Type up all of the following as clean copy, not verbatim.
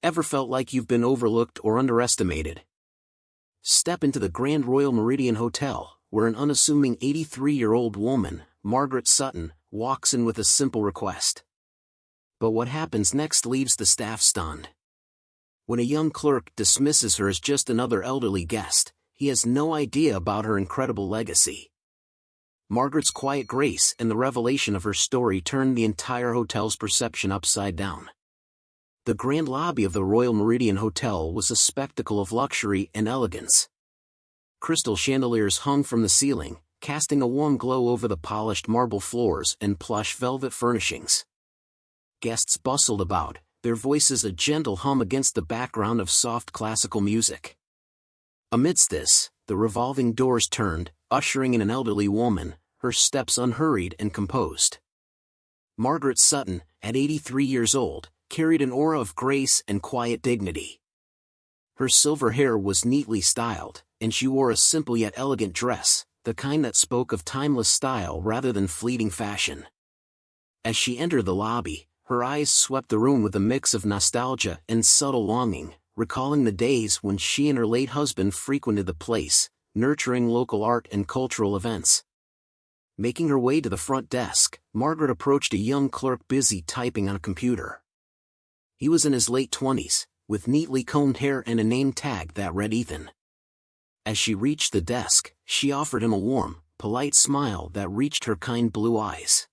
Ever felt like you've been overlooked or underestimated? Step into the Grand Royal Meridian Hotel, where an unassuming 83-year-old woman, Margaret Sutton, walks in with a simple request. But what happens next leaves the staff stunned. When a young clerk dismisses her as just another elderly guest, he has no idea about her incredible legacy. Margaret's quiet grace and the revelation of her story turned the entire hotel's perception upside down. The grand lobby of the Royal Meridian Hotel was a spectacle of luxury and elegance. Crystal chandeliers hung from the ceiling, casting a warm glow over the polished marble floors and plush velvet furnishings. Guests bustled about, their voices a gentle hum against the background of soft classical music. Amidst this, the revolving doors turned, ushering in an elderly woman, her steps unhurried and composed. Margaret Sutton, at 83 years old, carried an aura of grace and quiet dignity. Her silver hair was neatly styled, and she wore a simple yet elegant dress, the kind that spoke of timeless style rather than fleeting fashion. As she entered the lobby, her eyes swept the room with a mix of nostalgia and subtle longing, recalling the days when she and her late husband frequented the place, nurturing local art and cultural events. Making her way to the front desk, Margaret approached a young clerk busy typing on a computer. He was in his late 20s, with neatly combed hair and a name tag that read Ethan. As she reached the desk, she offered him a warm, polite smile that reached her kind blue eyes.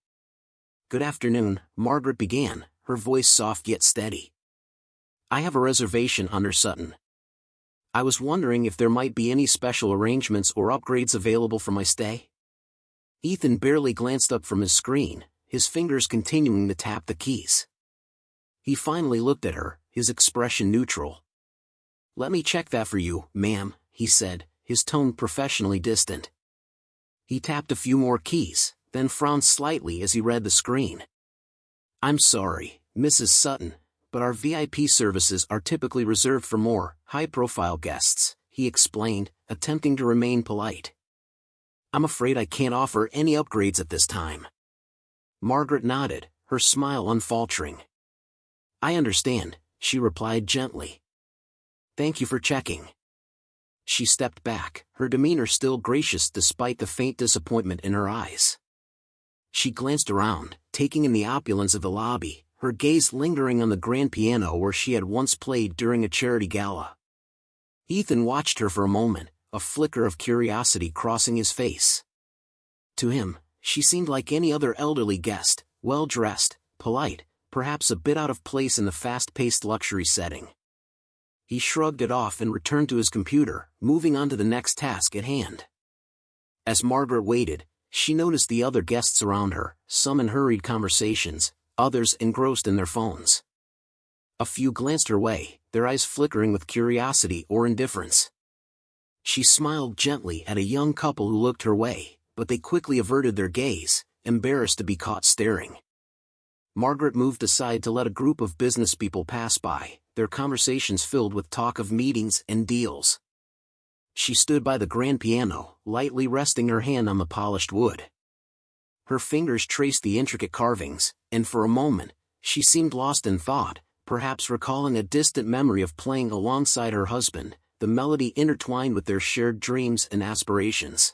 "Good afternoon," Margaret began, her voice soft yet steady. "I have a reservation under Sutton. I was wondering if there might be any special arrangements or upgrades available for my stay?" Ethan barely glanced up from his screen, his fingers continuing to tap the keys. He finally looked at her, his expression neutral. "Let me check that for you, ma'am," he said, his tone professionally distant. He tapped a few more keys, then frowned slightly as he read the screen. "I'm sorry, Mrs. Sutton, but our VIP services are typically reserved for more high-profile guests," he explained, attempting to remain polite. "I'm afraid I can't offer any upgrades at this time." Margaret nodded, her smile unfaltering. "I understand," she replied gently. "Thank you for checking." She stepped back, her demeanor still gracious despite the faint disappointment in her eyes. She glanced around, taking in the opulence of the lobby, her gaze lingering on the grand piano where she had once played during a charity gala. Ethan watched her for a moment, a flicker of curiosity crossing his face. To him, she seemed like any other elderly guest, well-dressed, polite, perhaps a bit out of place in the fast-paced luxury setting. He shrugged it off and returned to his computer, moving on to the next task at hand. As Margaret waited, she noticed the other guests around her, some in hurried conversations, others engrossed in their phones. A few glanced her way, their eyes flickering with curiosity or indifference. She smiled gently at a young couple who looked her way, but they quickly averted their gaze, embarrassed to be caught staring. Margaret moved aside to let a group of business people pass by, their conversations filled with talk of meetings and deals. She stood by the grand piano, lightly resting her hand on the polished wood. Her fingers traced the intricate carvings, and for a moment, she seemed lost in thought, perhaps recalling a distant memory of playing alongside her husband, the melody intertwined with their shared dreams and aspirations.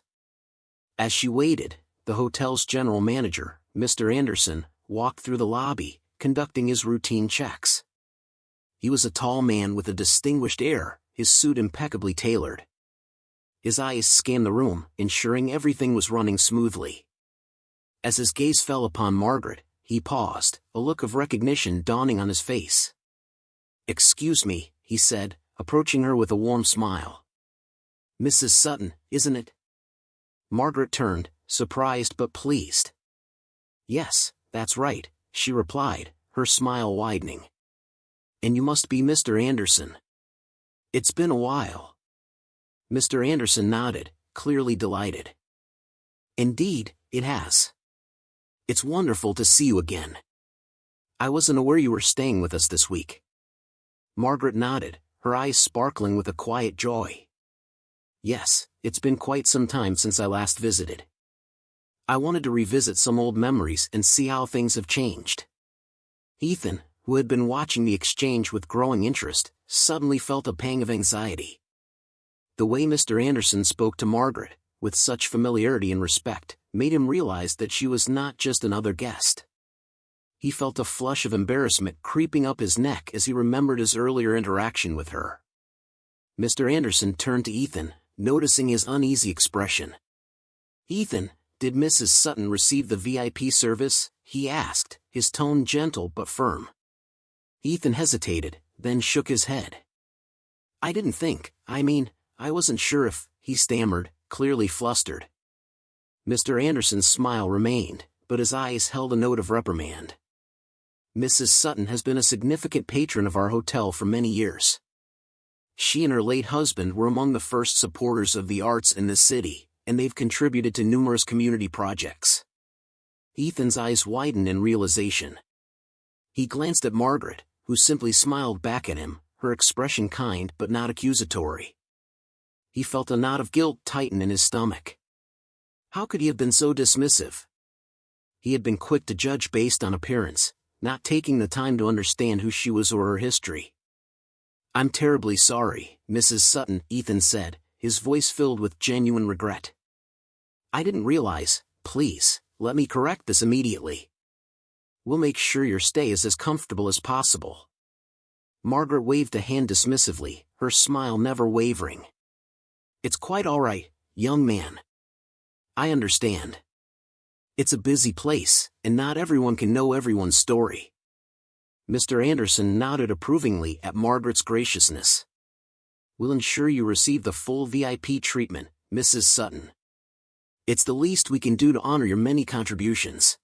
As she waited, the hotel's general manager, Mr. Anderson, walked through the lobby, conducting his routine checks. He was a tall man with a distinguished air, his suit impeccably tailored. His eyes scanned the room, ensuring everything was running smoothly. As his gaze fell upon Margaret, he paused, a look of recognition dawning on his face. "Excuse me," he said, approaching her with a warm smile. "Mrs. Sutton, isn't it?" Margaret turned, surprised but pleased. "Yes, that's right," she replied, her smile widening. "And you must be Mr. Anderson. It's been a while." Mr. Anderson nodded, clearly delighted. "Indeed, it has. It's wonderful to see you again. I wasn't aware you were staying with us this week." Margaret nodded, her eyes sparkling with a quiet joy. "Yes, it's been quite some time since I last visited. I wanted to revisit some old memories and see how things have changed." Ethan, who had been watching the exchange with growing interest, suddenly felt a pang of anxiety. The way Mr. Anderson spoke to Margaret, with such familiarity and respect, made him realize that she was not just another guest. He felt a flush of embarrassment creeping up his neck as he remembered his earlier interaction with her. Mr. Anderson turned to Ethan, noticing his uneasy expression. "Ethan, did Mrs. Sutton receive the VIP service?" he asked, his tone gentle but firm. Ethan hesitated, then shook his head. "I didn't think, I wasn't sure if," he stammered, clearly flustered. Mr. Anderson's smile remained, but his eyes held a note of reprimand. "Mrs. Sutton has been a significant patron of our hotel for many years. She and her late husband were among the first supporters of the arts in this city, and they've contributed to numerous community projects." Ethan's eyes widened in realization. He glanced at Margaret, who simply smiled back at him, her expression kind but not accusatory. He felt a knot of guilt tighten in his stomach. How could he have been so dismissive? He had been quick to judge based on appearance, not taking the time to understand who she was or her history. "I'm terribly sorry, Mrs. Sutton," Ethan said, his voice filled with genuine regret. "I didn't realize. Please, let me correct this immediately. We'll make sure your stay is as comfortable as possible." Margaret waved a hand dismissively, her smile never wavering. "It's quite all right, young man. I understand. It's a busy place, and not everyone can know everyone's story." Mr. Anderson nodded approvingly at Margaret's graciousness. "We'll ensure you receive the full VIP treatment, Mrs. Sutton. It's the least we can do to honor your many contributions."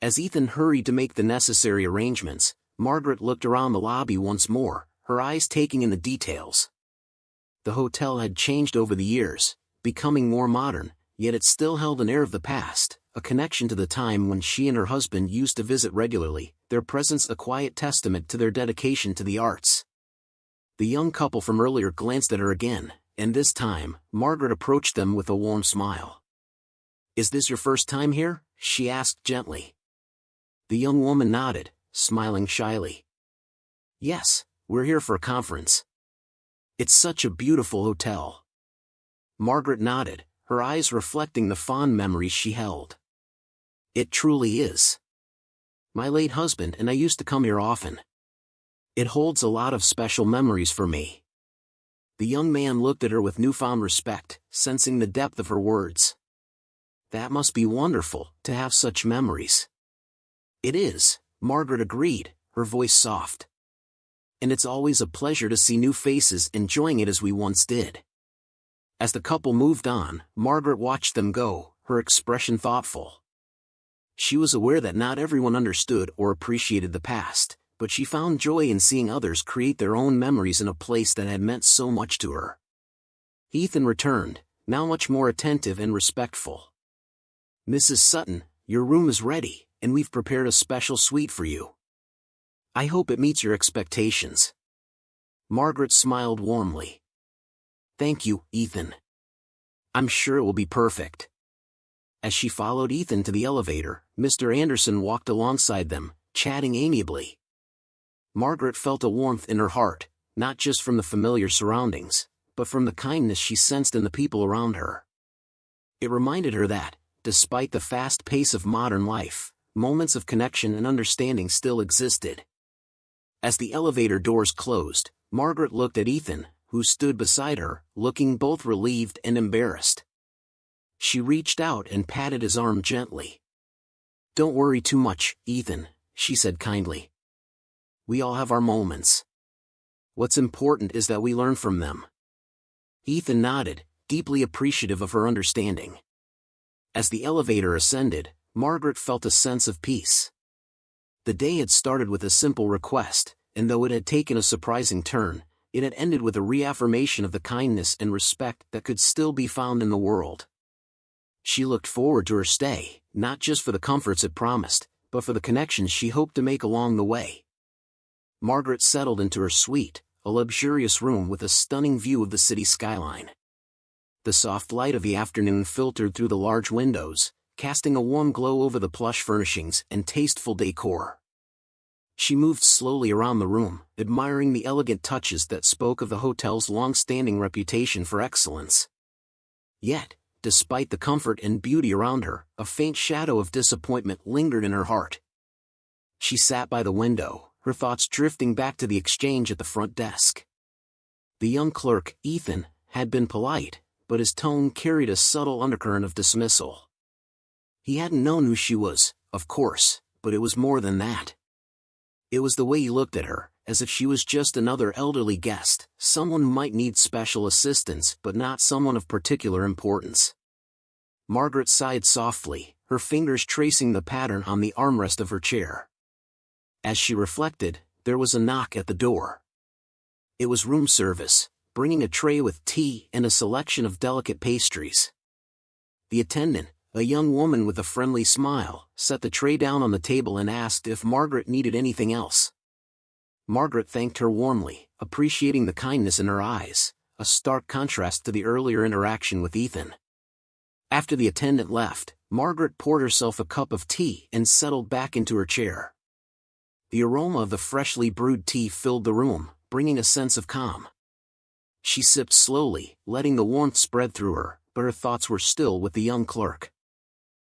As Ethan hurried to make the necessary arrangements, Margaret looked around the lobby once more, her eyes taking in the details. The hotel had changed over the years, becoming more modern, yet it still held an air of the past, a connection to the time when she and her husband used to visit regularly, their presence a quiet testament to their dedication to the arts. The young couple from earlier glanced at her again, and this time, Margaret approached them with a warm smile. "Is this your first time here?" she asked gently. The young woman nodded, smiling shyly. "Yes, we're here for a conference. It's such a beautiful hotel." Margaret nodded, her eyes reflecting the fond memories she held. "It truly is. My late husband and I used to come here often. It holds a lot of special memories for me." The young man looked at her with newfound respect, sensing the depth of her words. "That must be wonderful, to have such memories." "It is," Margaret agreed, her voice soft. "And it's always a pleasure to see new faces enjoying it as we once did." As the couple moved on, Margaret watched them go, her expression thoughtful. She was aware that not everyone understood or appreciated the past, but she found joy in seeing others create their own memories in a place that had meant so much to her. Ethan returned, now much more attentive and respectful. "Mrs. Sutton, your room is ready, and we've prepared a special suite for you. I hope it meets your expectations." Margaret smiled warmly. "Thank you, Ethan. I'm sure it will be perfect." As she followed Ethan to the elevator, Mr. Anderson walked alongside them, chatting amiably. Margaret felt a warmth in her heart, not just from the familiar surroundings, but from the kindness she sensed in the people around her. It reminded her that, despite the fast pace of modern life, moments of connection and understanding still existed. As the elevator doors closed, Margaret looked at Ethan, who stood beside her, looking both relieved and embarrassed. She reached out and patted his arm gently. "Don't worry too much, Ethan," she said kindly. "We all have our moments. What's important is that we learn from them." Ethan nodded, deeply appreciative of her understanding. As the elevator ascended, Margaret felt a sense of peace. The day had started with a simple request, and though it had taken a surprising turn, it had ended with a reaffirmation of the kindness and respect that could still be found in the world. She looked forward to her stay, not just for the comforts it promised, but for the connections she hoped to make along the way. Margaret settled into her suite, a luxurious room with a stunning view of the city skyline. The soft light of the afternoon filtered through the large windows, casting a warm glow over the plush furnishings and tasteful decor. She moved slowly around the room, admiring the elegant touches that spoke of the hotel's long-standing reputation for excellence. Yet, despite the comfort and beauty around her, a faint shadow of disappointment lingered in her heart. She sat by the window, her thoughts drifting back to the exchange at the front desk. The young clerk, Ethan, had been polite, but his tone carried a subtle undercurrent of dismissal. He hadn't known who she was, of course, but it was more than that. It was the way he looked at her, as if she was just another elderly guest, someone who might need special assistance but not someone of particular importance. Margaret sighed softly, her fingers tracing the pattern on the armrest of her chair. As she reflected, there was a knock at the door. It was room service, bringing a tray with tea and a selection of delicate pastries. The attendant, a young woman with a friendly smile, set the tray down on the table and asked if Margaret needed anything else. Margaret thanked her warmly, appreciating the kindness in her eyes, a stark contrast to the earlier interaction with Ethan. After the attendant left, Margaret poured herself a cup of tea and settled back into her chair. The aroma of the freshly brewed tea filled the room, bringing a sense of calm. She sipped slowly, letting the warmth spread through her, but her thoughts were still with the young clerk.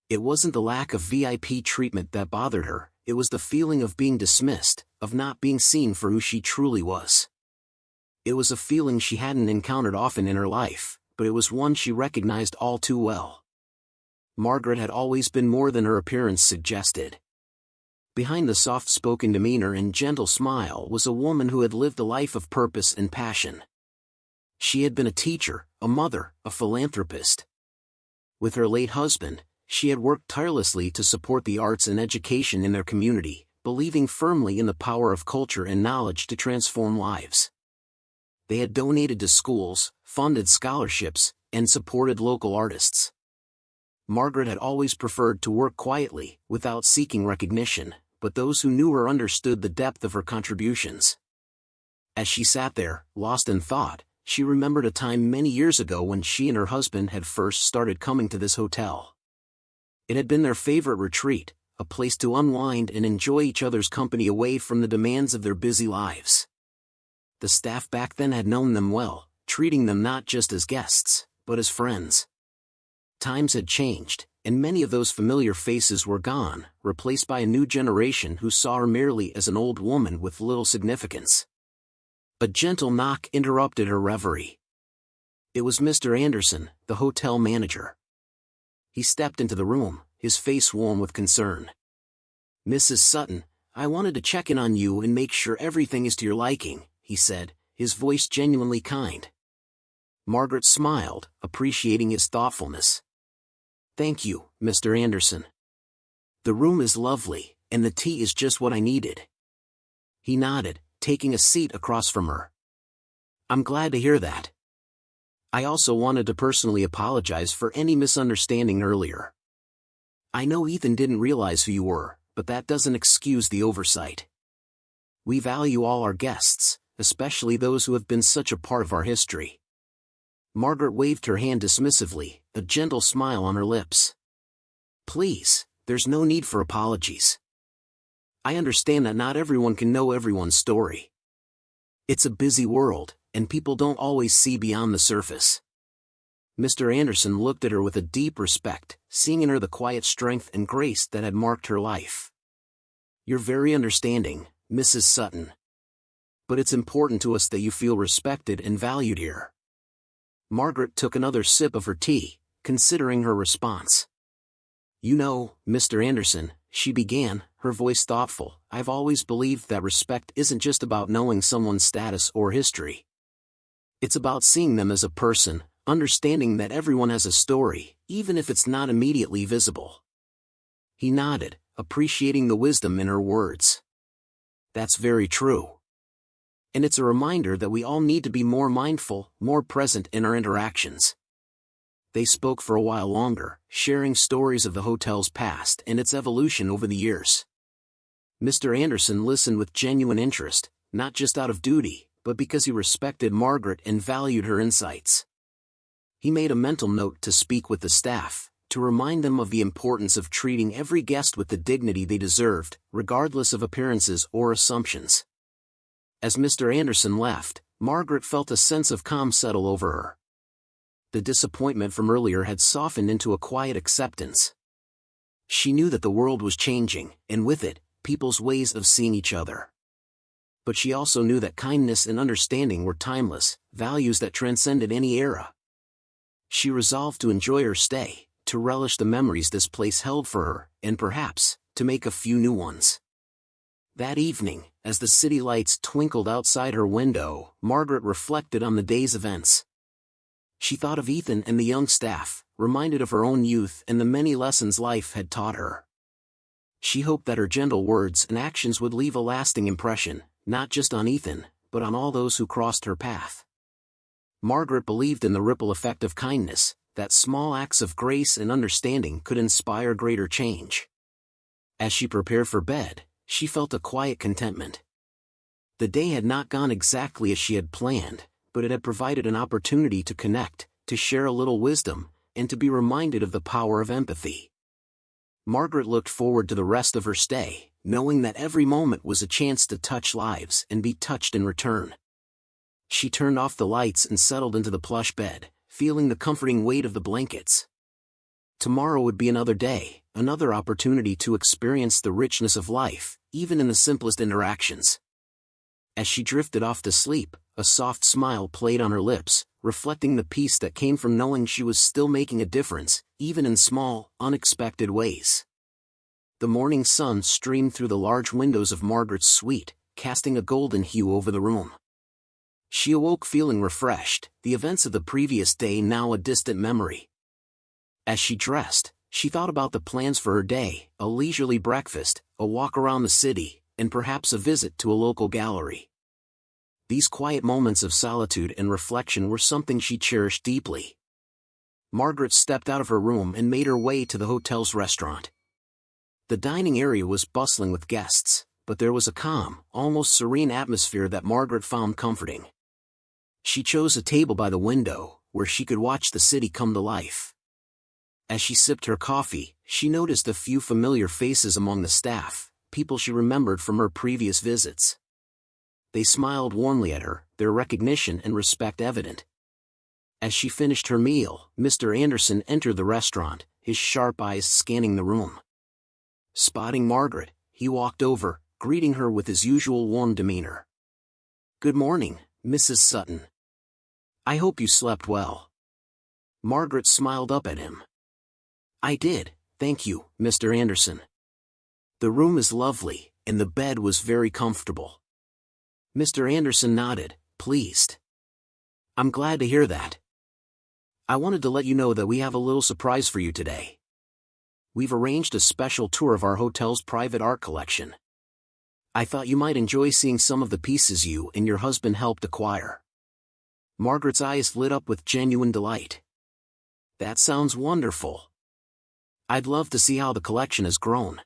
It wasn't the lack of VIP treatment that bothered her, it was the feeling of being dismissed, of not being seen for who she truly was. It was a feeling she hadn't encountered often in her life, but it was one she recognized all too well. Margaret had always been more than her appearance suggested. Behind the soft-spoken demeanor and gentle smile was a woman who had lived a life of purpose and passion. She had been a teacher, a mother, a philanthropist. With her late husband, she had worked tirelessly to support the arts and education in their community, believing firmly in the power of culture and knowledge to transform lives. They had donated to schools, funded scholarships, and supported local artists. Margaret had always preferred to work quietly, without seeking recognition, but those who knew her understood the depth of her contributions. As she sat there, lost in thought, she remembered a time many years ago when she and her husband had first started coming to this hotel. It had been their favorite retreat, a place to unwind and enjoy each other's company away from the demands of their busy lives. The staff back then had known them well, treating them not just as guests, but as friends. Times had changed, and many of those familiar faces were gone, replaced by a new generation who saw her merely as an old woman with little significance. A gentle knock interrupted her reverie. It was Mr. Anderson, the hotel manager. He stepped into the room, his face warm with concern. "Mrs. Sutton, I wanted to check in on you and make sure everything is to your liking," he said, his voice genuinely kind. Margaret smiled, appreciating his thoughtfulness. "Thank you, Mr. Anderson. The room is lovely, and the tea is just what I needed." He nodded, taking a seat across from her. "I'm glad to hear that. I also wanted to personally apologize for any misunderstanding earlier. I know Ethan didn't realize who you were, but that doesn't excuse the oversight. We value all our guests, especially those who have been such a part of our history." Margaret waved her hand dismissively, a gentle smile on her lips. "Please, there's no need for apologies. I understand that not everyone can know everyone's story. It's a busy world, and people don't always see beyond the surface." Mr. Anderson looked at her with a deep respect, seeing in her the quiet strength and grace that had marked her life. "You're very understanding, Mrs. Sutton. But it's important to us that you feel respected and valued here." Margaret took another sip of her tea, considering her response. "You know, Mr. Anderson," she began, her voice thoughtful, "I've always believed that respect isn't just about knowing someone's status or history. It's about seeing them as a person, understanding that everyone has a story, even if it's not immediately visible." He nodded, appreciating the wisdom in her words. "That's very true. And it's a reminder that we all need to be more mindful, more present in our interactions." They spoke for a while longer, sharing stories of the hotel's past and its evolution over the years. Mr. Anderson listened with genuine interest, not just out of duty, but because he respected Margaret and valued her insights. He made a mental note to speak with the staff, to remind them of the importance of treating every guest with the dignity they deserved, regardless of appearances or assumptions. As Mr. Anderson left, Margaret felt a sense of calm settle over her. The disappointment from earlier had softened into a quiet acceptance. She knew that the world was changing, and with it, people's ways of seeing each other. But she also knew that kindness and understanding were timeless, values that transcended any era. She resolved to enjoy her stay, to relish the memories this place held for her, and perhaps, to make a few new ones. That evening, as the city lights twinkled outside her window, Margaret reflected on the day's events. She thought of Ethan and the young staff, reminded of her own youth and the many lessons life had taught her. She hoped that her gentle words and actions would leave a lasting impression, not just on Ethan, but on all those who crossed her path. Margaret believed in the ripple effect of kindness, that small acts of grace and understanding could inspire greater change. As she prepared for bed, she felt a quiet contentment. The day had not gone exactly as she had planned, but it had provided an opportunity to connect, to share a little wisdom, and to be reminded of the power of empathy. Margaret looked forward to the rest of her stay, knowing that every moment was a chance to touch lives and be touched in return. She turned off the lights and settled into the plush bed, feeling the comforting weight of the blankets. Tomorrow would be another day, another opportunity to experience the richness of life, even in the simplest interactions. As she drifted off to sleep, a soft smile played on her lips, reflecting the peace that came from knowing she was still making a difference, even in small, unexpected ways. The morning sun streamed through the large windows of Margaret's suite, casting a golden hue over the room. She awoke feeling refreshed, the events of the previous day now a distant memory. As she dressed, she thought about the plans for her day, a leisurely breakfast, a walk around the city, and perhaps a visit to a local gallery. These quiet moments of solitude and reflection were something she cherished deeply. Margaret stepped out of her room and made her way to the hotel's restaurant. The dining area was bustling with guests, but there was a calm, almost serene atmosphere that Margaret found comforting. She chose a table by the window, where she could watch the city come to life. As she sipped her coffee, she noticed a few familiar faces among the staff, people she remembered from her previous visits. They smiled warmly at her, their recognition and respect evident. As she finished her meal, Mr. Anderson entered the restaurant, his sharp eyes scanning the room. Spotting Margaret, he walked over, greeting her with his usual warm demeanor. "Good morning, Mrs. Sutton. I hope you slept well." Margaret smiled up at him. "I did, thank you, Mr. Anderson. The room is lovely, and the bed was very comfortable." Mr. Anderson nodded, pleased. "I'm glad to hear that. I wanted to let you know that we have a little surprise for you today. We've arranged a special tour of our hotel's private art collection. I thought you might enjoy seeing some of the pieces you and your husband helped acquire." Margaret's eyes lit up with genuine delight. "That sounds wonderful. I'd love to see how the collection has grown."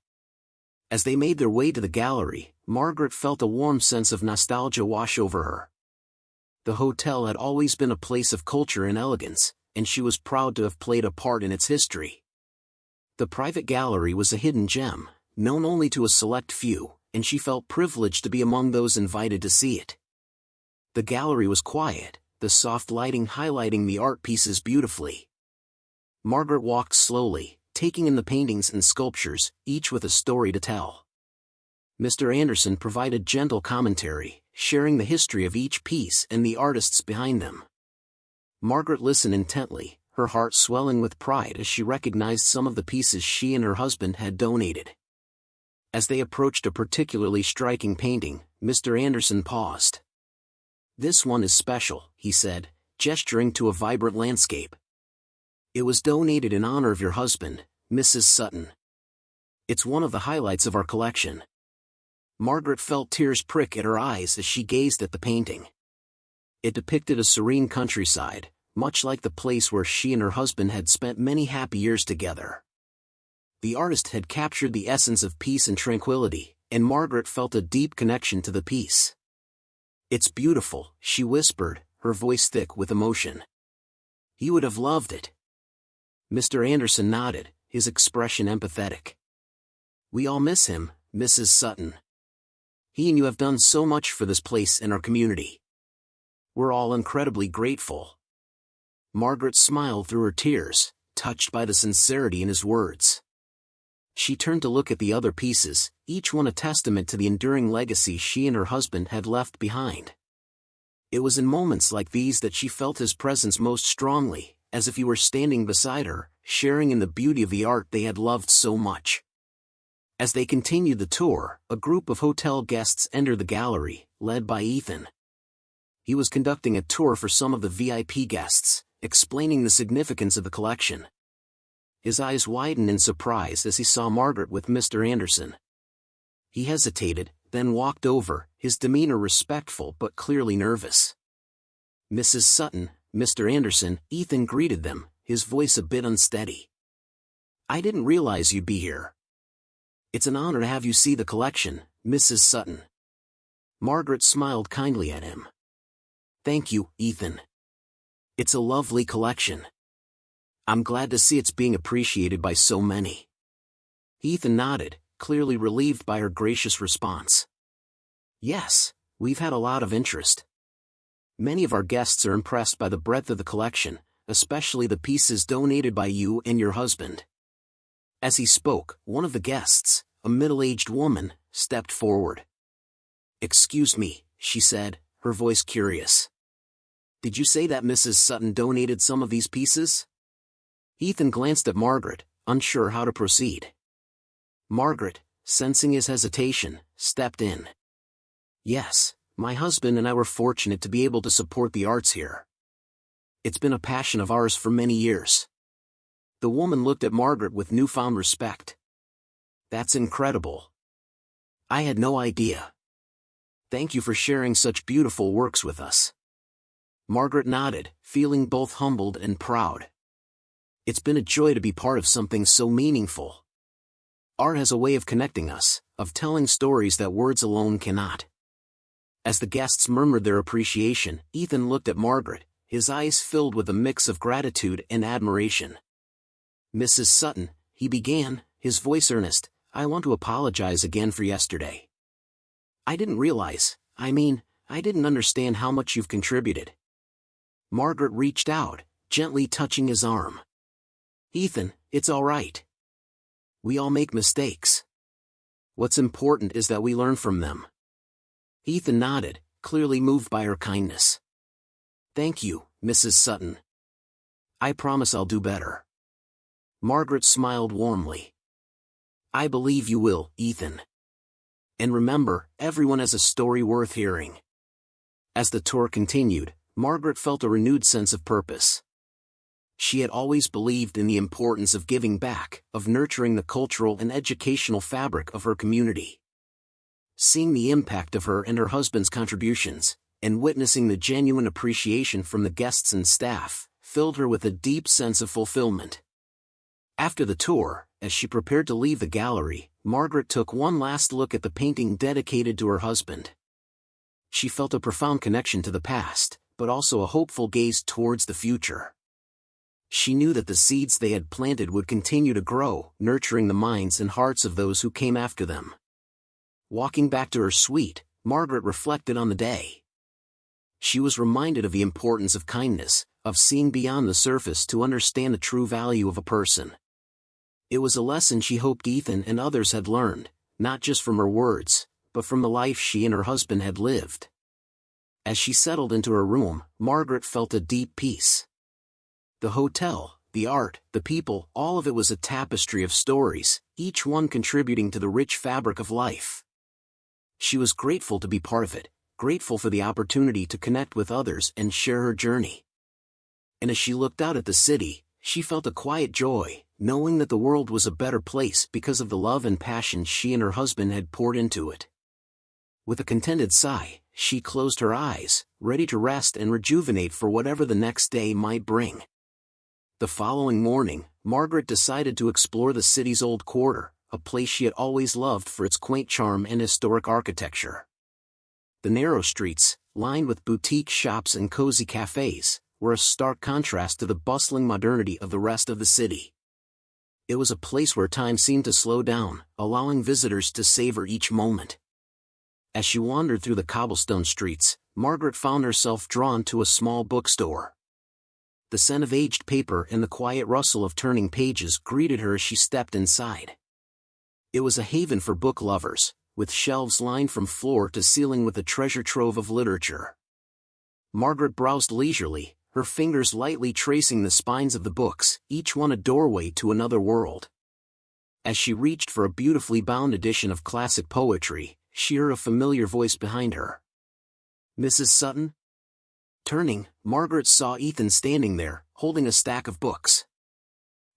As they made their way to the gallery, Margaret felt a warm sense of nostalgia wash over her. The hotel had always been a place of culture and elegance, and she was proud to have played a part in its history. The private gallery was a hidden gem, known only to a select few, and she felt privileged to be among those invited to see it. The gallery was quiet, the soft lighting highlighting the art pieces beautifully. Margaret walked slowly, taking in the paintings and sculptures, each with a story to tell. Mr. Anderson provided gentle commentary, sharing the history of each piece and the artists behind them. Margaret listened intently, her heart swelling with pride as she recognized some of the pieces she and her husband had donated. As they approached a particularly striking painting, Mr. Anderson paused. "This one is special," he said, gesturing to a vibrant landscape. "It was donated in honor of your husband, Mrs. Sutton. It's one of the highlights of our collection." Margaret felt tears prick at her eyes as she gazed at the painting. It depicted a serene countryside, much like the place where she and her husband had spent many happy years together. The artist had captured the essence of peace and tranquility, and Margaret felt a deep connection to the piece. "It's beautiful," she whispered, her voice thick with emotion. "You would have loved it." Mr. Anderson nodded, his expression empathetic. We all miss him, Mrs. Sutton. He and you have done so much for this place and our community. We're all incredibly grateful. Margaret smiled through her tears, touched by the sincerity in his words. She turned to look at the other pieces, each one a testament to the enduring legacy she and her husband had left behind. It was in moments like these that she felt his presence most strongly, as if he were standing beside her, sharing in the beauty of the art they had loved so much. As they continued the tour, a group of hotel guests entered the gallery, led by Ethan. He was conducting a tour for some of the VIP guests, explaining the significance of the collection. His eyes widened in surprise as he saw Margaret with Mr. Anderson. He hesitated, then walked over, his demeanor respectful but clearly nervous. Mrs. Sutton, Mr. Anderson, Ethan greeted them, his voice a bit unsteady. I didn't realize you'd be here. It's an honor to have you see the collection, Mrs. Sutton. Margaret smiled kindly at him. Thank you, Ethan. It's a lovely collection. I'm glad to see it's being appreciated by so many. Ethan nodded, clearly relieved by her gracious response. Yes, we've had a lot of interest. Many of our guests are impressed by the breadth of the collection, especially the pieces donated by you and your husband. As he spoke, one of the guests, a middle-aged woman, stepped forward. Excuse me, she said, her voice curious. Did you say that Mrs. Sutton donated some of these pieces? Ethan glanced at Margaret, unsure how to proceed. Margaret, sensing his hesitation, stepped in. Yes, my husband and I were fortunate to be able to support the arts here. It's been a passion of ours for many years. The woman looked at Margaret with newfound respect. That's incredible. I had no idea. Thank you for sharing such beautiful works with us. Margaret nodded, feeling both humbled and proud. It's been a joy to be part of something so meaningful. Art has a way of connecting us, of telling stories that words alone cannot. As the guests murmured their appreciation, Ethan looked at Margaret, his eyes filled with a mix of gratitude and admiration. Mrs. Sutton, he began, his voice earnest, I want to apologize again for yesterday. I didn't realize, I didn't understand how much you've contributed. Margaret reached out, gently touching his arm. Ethan, it's all right. We all make mistakes. What's important is that we learn from them. Ethan nodded, clearly moved by her kindness. Thank you, Mrs. Sutton. I promise I'll do better. Margaret smiled warmly. I believe you will, Ethan. And remember, everyone has a story worth hearing. As the tour continued, Margaret felt a renewed sense of purpose. She had always believed in the importance of giving back, of nurturing the cultural and educational fabric of her community. Seeing the impact of her and her husband's contributions, and witnessing the genuine appreciation from the guests and staff, filled her with a deep sense of fulfillment. After the tour, as she prepared to leave the gallery, Margaret took one last look at the painting dedicated to her husband. She felt a profound connection to the past, but also a hopeful gaze towards the future. She knew that the seeds they had planted would continue to grow, nurturing the minds and hearts of those who came after them. Walking back to her suite, Margaret reflected on the day. She was reminded of the importance of kindness, of seeing beyond the surface to understand the true value of a person. It was a lesson she hoped Ethan and others had learned, not just from her words, but from the life she and her husband had lived. As she settled into her room, Margaret felt a deep peace. The hotel, the art, the people, all of it was a tapestry of stories, each one contributing to the rich fabric of life. She was grateful to be part of it, grateful for the opportunity to connect with others and share her journey. And as she looked out at the city, she felt a quiet joy, knowing that the world was a better place because of the love and passion she and her husband had poured into it. With a contented sigh, she closed her eyes, ready to rest and rejuvenate for whatever the next day might bring. The following morning, Margaret decided to explore the city's old quarter, a place she had always loved for its quaint charm and historic architecture. The narrow streets, lined with boutique shops and cozy cafes, were a stark contrast to the bustling modernity of the rest of the city. It was a place where time seemed to slow down, allowing visitors to savor each moment. As she wandered through the cobblestone streets, Margaret found herself drawn to a small bookstore. The scent of aged paper and the quiet rustle of turning pages greeted her as she stepped inside. It was a haven for book lovers, with shelves lined from floor to ceiling with a treasure trove of literature. Margaret browsed leisurely, her fingers lightly tracing the spines of the books, each one a doorway to another world. As she reached for a beautifully bound edition of classic poetry, she heard a familiar voice behind her. "Mrs. Sutton?" Turning, Margaret saw Ethan standing there, holding a stack of books.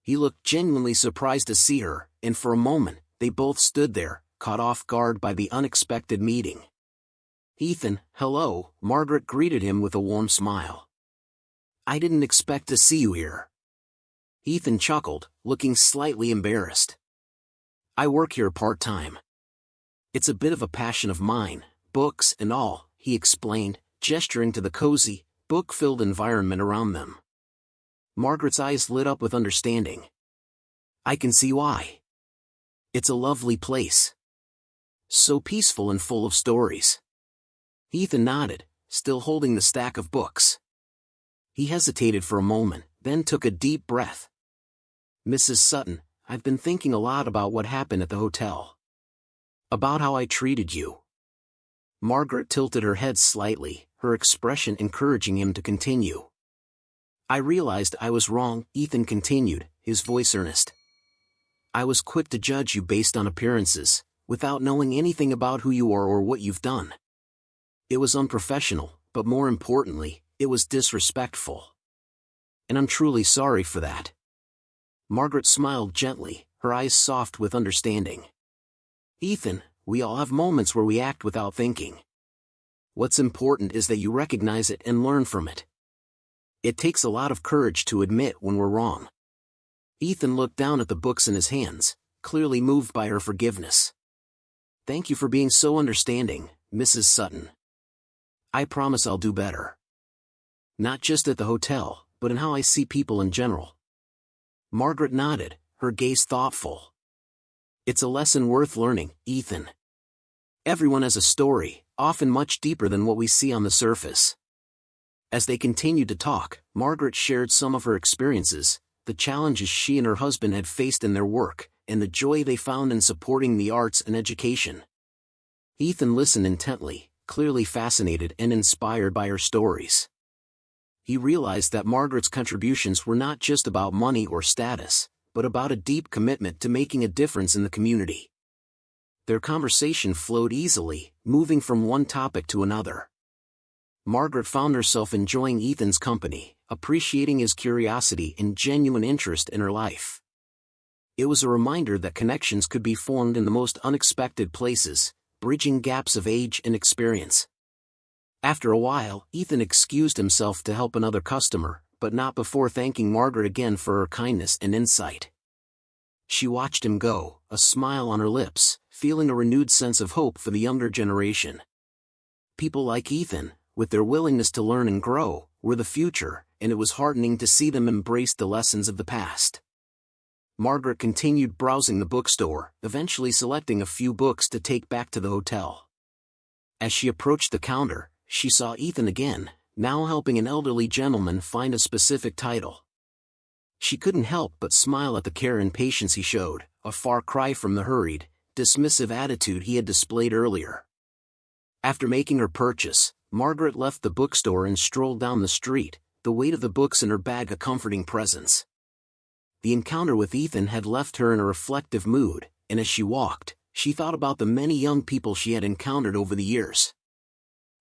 He looked genuinely surprised to see her, and for a moment, they both stood there, caught off guard by the unexpected meeting. "Ethan, hello," Margaret greeted him with a warm smile. "I didn't expect to see you here." Ethan chuckled, looking slightly embarrassed. "I work here part-time. It's a bit of a passion of mine, books and all," he explained, gesturing to the cozy, book-filled environment around them. Margaret's eyes lit up with understanding. "I can see why. It's a lovely place. So peaceful and full of stories." Ethan nodded, still holding the stack of books. He hesitated for a moment, then took a deep breath. "Mrs. Sutton, I've been thinking a lot about what happened at the hotel. About how I treated you." Margaret tilted her head slightly, her expression encouraging him to continue. "I realized I was wrong," Ethan continued, his voice earnest. "I was quick to judge you based on appearances, without knowing anything about who you are or what you've done. It was unprofessional, but more importantly, it was disrespectful. And I'm truly sorry for that." Margaret smiled gently, her eyes soft with understanding. "Ethan, we all have moments where we act without thinking. What's important is that you recognize it and learn from it. It takes a lot of courage to admit when we're wrong." Ethan looked down at the books in his hands, clearly moved by her forgiveness. "Thank you for being so understanding, Mrs. Sutton. I promise I'll do better. Not just at the hotel, but in how I see people in general." Margaret nodded, her gaze thoughtful. "It's a lesson worth learning, Ethan. Everyone has a story, often much deeper than what we see on the surface." As they continued to talk, Margaret shared some of her experiences, the challenges she and her husband had faced in their work, and the joy they found in supporting the arts and education. Ethan listened intently, clearly fascinated and inspired by her stories. He realized that Margaret's contributions were not just about money or status, but about a deep commitment to making a difference in the community. Their conversation flowed easily, moving from one topic to another. Margaret found herself enjoying Ethan's company, appreciating his curiosity and genuine interest in her life. It was a reminder that connections could be formed in the most unexpected places, bridging gaps of age and experience. After a while, Ethan excused himself to help another customer, but not before thanking Margaret again for her kindness and insight. She watched him go, a smile on her lips, feeling a renewed sense of hope for the younger generation. People like Ethan, with their willingness to learn and grow, were the future, and it was heartening to see them embrace the lessons of the past. Margaret continued browsing the bookstore, eventually selecting a few books to take back to the hotel. As she approached the counter, she saw Ethan again, now helping an elderly gentleman find a specific title. She couldn't help but smile at the care and patience he showed, a far cry from the hurried, dismissive attitude he had displayed earlier. After making her purchase, Margaret left the bookstore and strolled down the street, the weight of the books in her bag a comforting presence. The encounter with Ethan had left her in a reflective mood, and as she walked, she thought about the many young people she had encountered over the years.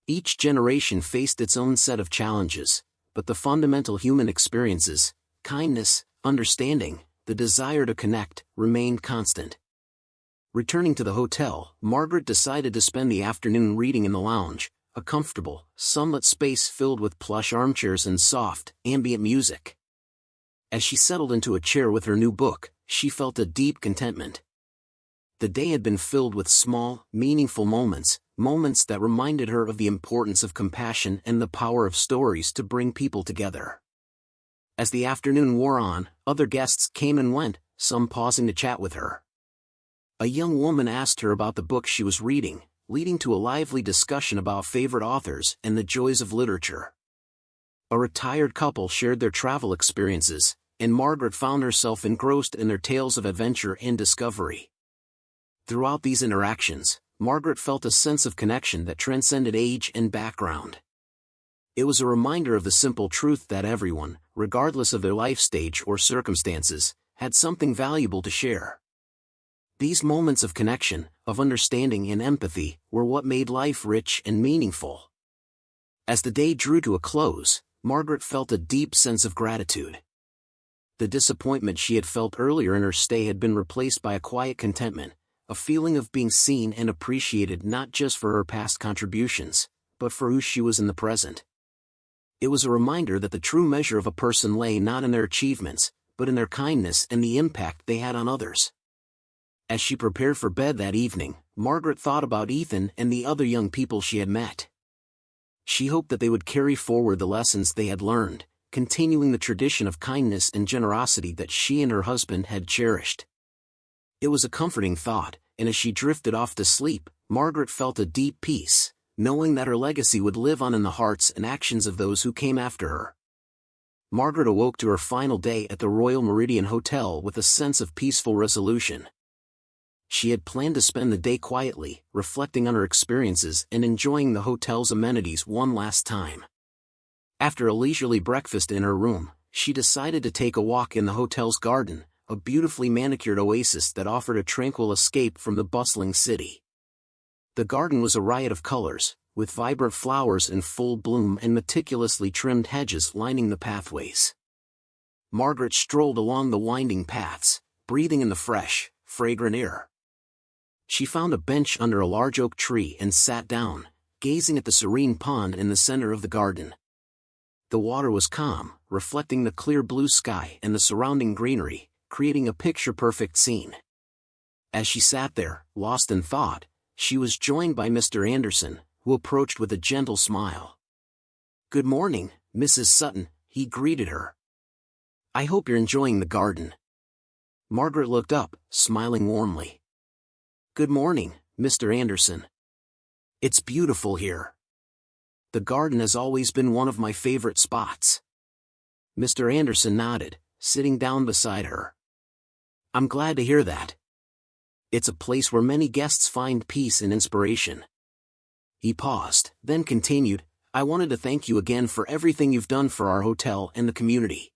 Each generation faced its own set of challenges, but the fundamental human experiences, kindness, understanding, the desire to connect, remained constant. Returning to the hotel, Margaret decided to spend the afternoon reading in the lounge, a comfortable, sunlit space filled with plush armchairs and soft, ambient music. As she settled into a chair with her new book, she felt a deep contentment. The day had been filled with small, meaningful moments, moments that reminded her of the importance of compassion and the power of stories to bring people together. As the afternoon wore on, other guests came and went, some pausing to chat with her. A young woman asked her about the book she was reading, leading to a lively discussion about favorite authors and the joys of literature. A retired couple shared their travel experiences, and Margaret found herself engrossed in their tales of adventure and discovery. Throughout these interactions, Margaret felt a sense of connection that transcended age and background. It was a reminder of the simple truth that everyone, regardless of their life stage or circumstances, had something valuable to share. These moments of connection, of understanding and empathy, were what made life rich and meaningful. As the day drew to a close, Margaret felt a deep sense of gratitude. The disappointment she had felt earlier in her stay had been replaced by a quiet contentment, a feeling of being seen and appreciated not just for her past contributions, but for who she was in the present. It was a reminder that the true measure of a person lay not in their achievements, but in their kindness and the impact they had on others. As she prepared for bed that evening, Margaret thought about Ethan and the other young people she had met. She hoped that they would carry forward the lessons they had learned, continuing the tradition of kindness and generosity that she and her husband had cherished. It was a comforting thought, and as she drifted off to sleep, Margaret felt a deep peace, knowing that her legacy would live on in the hearts and actions of those who came after her. Margaret awoke to her final day at the Royal Meridian Hotel with a sense of peaceful resolution. She had planned to spend the day quietly, reflecting on her experiences and enjoying the hotel's amenities one last time. After a leisurely breakfast in her room, she decided to take a walk in the hotel's garden, a beautifully manicured oasis that offered a tranquil escape from the bustling city. The garden was a riot of colors, with vibrant flowers in full bloom and meticulously trimmed hedges lining the pathways. Margaret strolled along the winding paths, breathing in the fresh, fragrant air. She found a bench under a large oak tree and sat down, gazing at the serene pond in the center of the garden. The water was calm, reflecting the clear blue sky and the surrounding greenery, creating a picture-perfect scene. As she sat there, lost in thought, she was joined by Mr. Anderson, who approached with a gentle smile. "Good morning, Mrs. Sutton," he greeted her. "I hope you're enjoying the garden." Margaret looked up, smiling warmly. "Good morning, Mr. Anderson. It's beautiful here. The garden has always been one of my favorite spots." Mr. Anderson nodded, sitting down beside her. "I'm glad to hear that. It's a place where many guests find peace and inspiration." He paused, then continued, "I wanted to thank you again for everything you've done for our hotel and the community.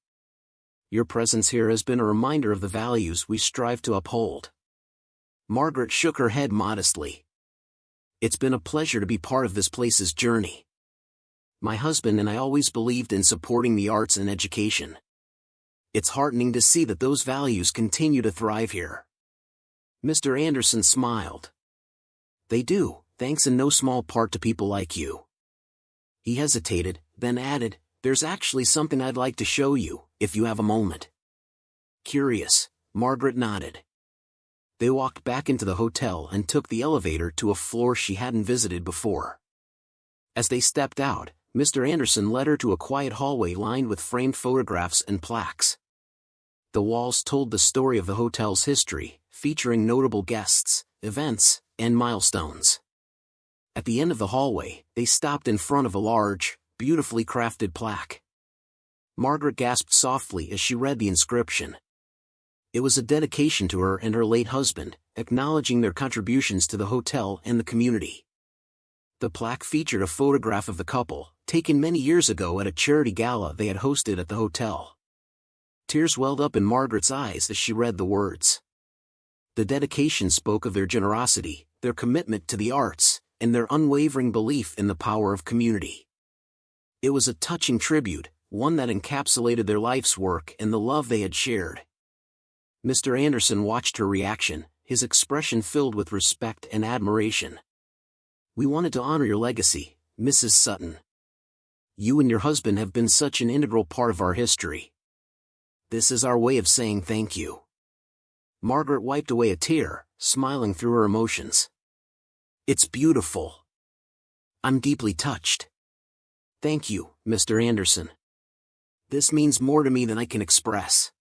Your presence here has been a reminder of the values we strive to uphold." Margaret shook her head modestly. "It's been a pleasure to be part of this place's journey. My husband and I always believed in supporting the arts and education. It's heartening to see that those values continue to thrive here." Mr. Anderson smiled. "They do, thanks in no small part to people like you." He hesitated, then added, "There's actually something I'd like to show you, if you have a moment." Curious, Margaret nodded. They walked back into the hotel and took the elevator to a floor she hadn't visited before. As they stepped out, Mr. Anderson led her to a quiet hallway lined with framed photographs and plaques. The walls told the story of the hotel's history, featuring notable guests, events, and milestones. At the end of the hallway, they stopped in front of a large, beautifully crafted plaque. Margaret gasped softly as she read the inscription. It was a dedication to her and her late husband, acknowledging their contributions to the hotel and the community. The plaque featured a photograph of the couple, taken many years ago at a charity gala they had hosted at the hotel. Tears welled up in Margaret's eyes as she read the words. The dedication spoke of their generosity, their commitment to the arts, and their unwavering belief in the power of community. It was a touching tribute, one that encapsulated their life's work and the love they had shared. Mr. Anderson watched her reaction, his expression filled with respect and admiration. "We wanted to honor your legacy, Mrs. Sutton. You and your husband have been such an integral part of our history. This is our way of saying thank you." Margaret wiped away a tear, smiling through her emotions. "It's beautiful," I'm deeply touched. Thank you, Mr. Anderson. This means more to me than I can express.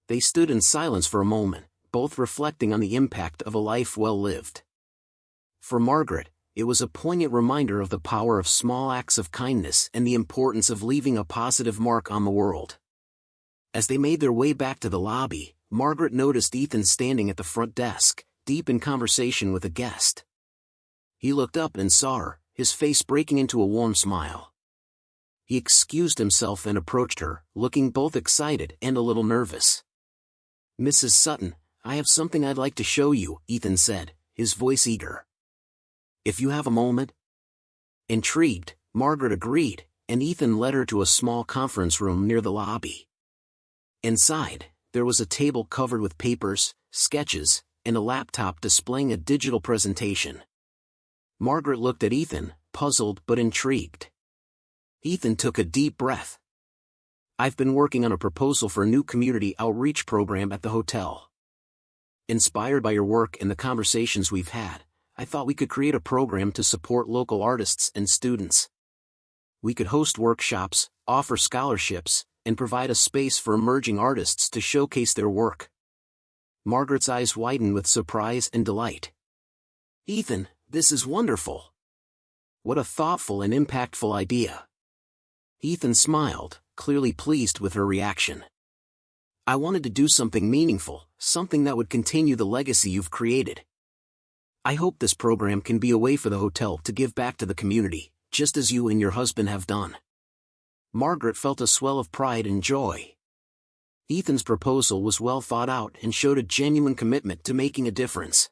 They stood in silence for a moment, both reflecting on the impact of a life well lived. For Margaret, it was a poignant reminder of the power of small acts of kindness and the importance of leaving a positive mark on the world. As they made their way back to the lobby, Margaret noticed Ethan standing at the front desk, deep in conversation with a guest. He looked up and saw her, his face breaking into a warm smile. He excused himself and approached her, looking both excited and a little nervous. "Mrs. Sutton, I have something I'd like to show you," Ethan said, his voice eager. "If you have a moment?" Intrigued, Margaret agreed, and Ethan led her to a small conference room near the lobby. Inside, there was a table covered with papers, sketches, and a laptop displaying a digital presentation. Margaret looked at Ethan, puzzled but intrigued. Ethan took a deep breath. "I've been working on a proposal for a new community outreach program at the hotel. Inspired by your work and the conversations we've had, I thought we could create a program to support local artists and students. We could host workshops, offer scholarships, and provide a space for emerging artists to showcase their work." Margaret's eyes widened with surprise and delight. "Ethan, this is wonderful. What a thoughtful and impactful idea." Ethan smiled, clearly pleased with her reaction. "I wanted to do something meaningful, something that would continue the legacy you've created. I hope this program can be a way for the hotel to give back to the community, just as you and your husband have done." Margaret felt a swell of pride and joy. Ethan's proposal was well thought out and showed a genuine commitment to making a difference.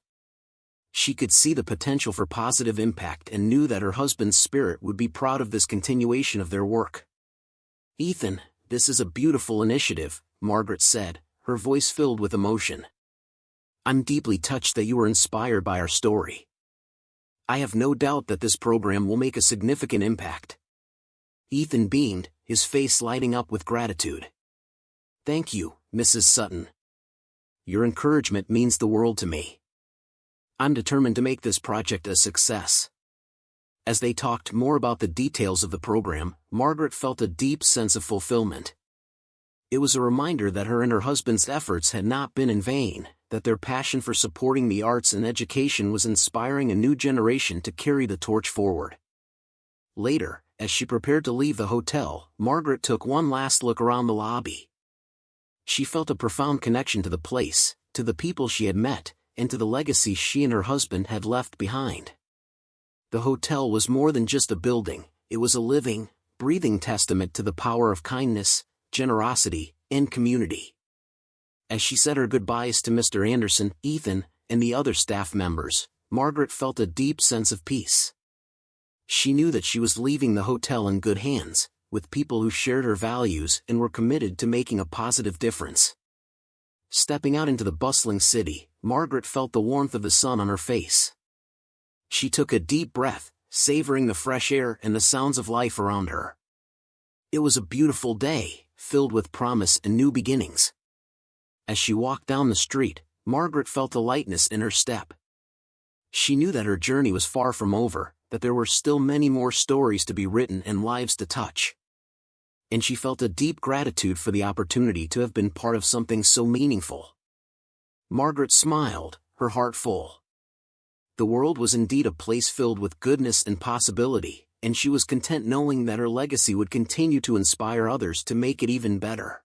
She could see the potential for positive impact and knew that her husband's spirit would be proud of this continuation of their work. "Ethan, this is a beautiful initiative," Margaret said, her voice filled with emotion. "I'm deeply touched that you were inspired by our story. I have no doubt that this program will make a significant impact." Ethan beamed, his face lighting up with gratitude. "Thank you, Mrs. Sutton. Your encouragement means the world to me. I'm determined to make this project a success." As they talked more about the details of the program, Margaret felt a deep sense of fulfillment. It was a reminder that her and her husband's efforts had not been in vain, that their passion for supporting the arts and education was inspiring a new generation to carry the torch forward. Later, as she prepared to leave the hotel, Margaret took one last look around the lobby. She felt a profound connection to the place, to the people she had met, and to the legacy she and her husband had left behind. The hotel was more than just a building, it was a living, breathing testament to the power of kindness, generosity, and community. As she said her goodbyes to Mr. Anderson, Ethan, and the other staff members, Margaret felt a deep sense of peace. She knew that she was leaving the hotel in good hands, with people who shared her values and were committed to making a positive difference. Stepping out into the bustling city, Margaret felt the warmth of the sun on her face. She took a deep breath, savoring the fresh air and the sounds of life around her. It was a beautiful day, filled with promise and new beginnings. As she walked down the street, Margaret felt a lightness in her step. She knew that her journey was far from over, that there were still many more stories to be written and lives to touch. And she felt a deep gratitude for the opportunity to have been part of something so meaningful. Margaret smiled, her heart full. The world was indeed a place filled with goodness and possibility, and she was content knowing that her legacy would continue to inspire others to make it even better.